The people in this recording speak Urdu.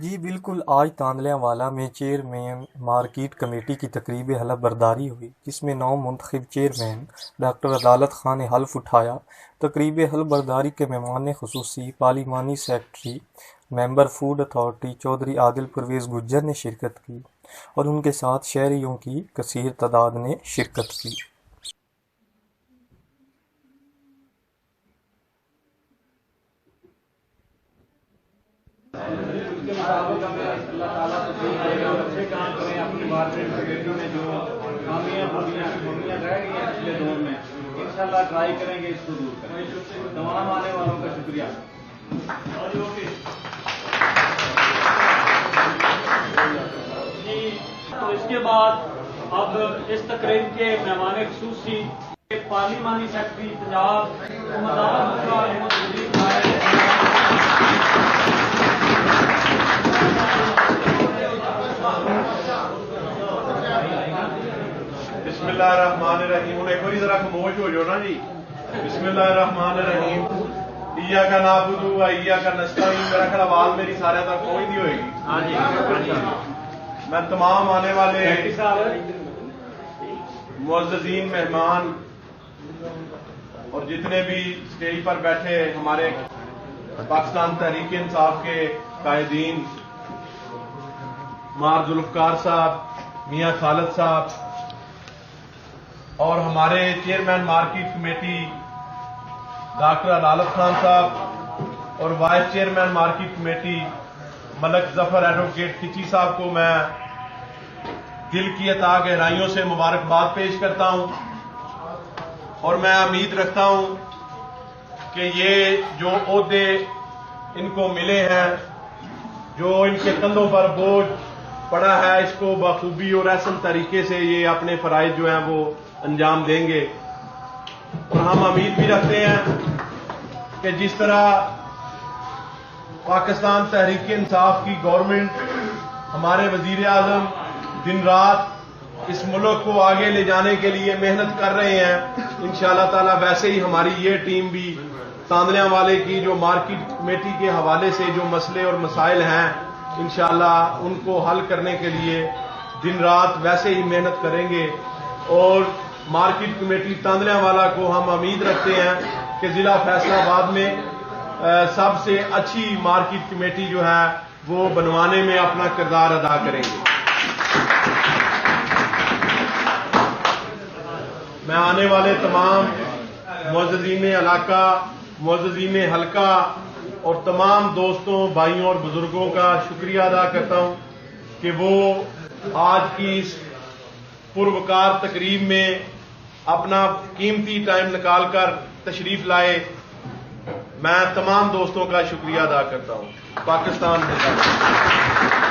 جی بالکل، آج تاندلیاں والا میں چیئرمین مارکیٹ کمیٹی کی تقریب حلف برداری ہوئی، جس میں نو منتخب چیئرمین ڈاکٹر عدالت خان نے حلف اٹھایا۔ تقریب حلف برداری کے مہمان خصوصی پارلیمانی سیکرٹری ممبر فوڈ اتھارٹی چودھری عادل پرویز گجر نے شرکت کی اور ان کے ساتھ شہریوں کی کثیر تعداد نے شرکت کی۔ اس کے مطابق ہمیں اللہ تعالیٰ اچھے کام کریں اپنے مارکیٹ کمیٹی میں جو خامیاں رہ گئی ہیں پچھلے دور میں، انشاءاللہ ٹرائی کریں گے اس کو دور کریں۔ تمام آنے والوں کا شکریہ۔ تو اس کے بعد اب اس تقریب کے مہمان خصوصی پارلیمانی سیکرٹری پنجاب بسم اللہ الرحمن الرحیم۔ ہوں ایک بار ذرا خاموش ہو جاؤ نا جی۔ بسم اللہ الرحمن الرحیم۔ ایاک نعبد و ایاک نستعین۔ میرا خیال آواز میری سارے تک پہنچتی ہوئے گی۔ میں تمام آنے والے معززین مہمان اور جتنے بھی اسٹیج پر بیٹھے ہمارے پاکستان تحریک انصاف کے قائدین، مار ذوالفقار صاحب، میاں خالد صاحب اور ہمارے چیئرمین مارکیٹ کمیٹی ڈاکٹر عدالت خان صاحب اور وائس چیئرمین مارکیٹ کمیٹی ملک ظفر ایڈوکیٹ کھچی صاحب کو میں دل کی عطا گہرائیوں سے مبارکباد پیش کرتا ہوں، اور میں امید رکھتا ہوں کہ یہ جو عہدے ان کو ملے ہیں، جو ان کے کندھوں پر بوجھ پڑا ہے، اس کو بخوبی اور احسن طریقے سے یہ اپنے فرائض جو ہیں وہ انجام دیں گے۔ اور ہم امید بھی رکھتے ہیں کہ جس طرح پاکستان تحریک انصاف کی گورنمنٹ، ہمارے وزیر اعظم دن رات اس ملک کو آگے لے جانے کے لیے محنت کر رہے ہیں، انشاءاللہ تعالی ویسے ہی ہماری یہ ٹیم بھی تاندلیاں والے کی جو مارکیٹ کمیٹی کے حوالے سے جو مسئلے اور مسائل ہیں، انشاءاللہ ان کو حل کرنے کے لیے دن رات ویسے ہی محنت کریں گے۔ اور مارکیٹ کمیٹی تاندلیاں والا کو ہم امید رکھتے ہیں کہ ضلع فیصل آباد میں سب سے اچھی مارکیٹ کمیٹی جو ہے وہ بنوانے میں اپنا کردار ادا کریں گے۔ میں آنے والے تمام معززین علاقہ، معززین حلقہ اور تمام دوستوں، بھائیوں اور بزرگوں کا شکریہ ادا کرتا ہوں کہ وہ آج کی اس پروکار تقریب میں اپنا قیمتی ٹائم نکال کر تشریف لائے۔ میں تمام دوستوں کا شکریہ ادا کرتا ہوں۔ پاکستان زندہ باد۔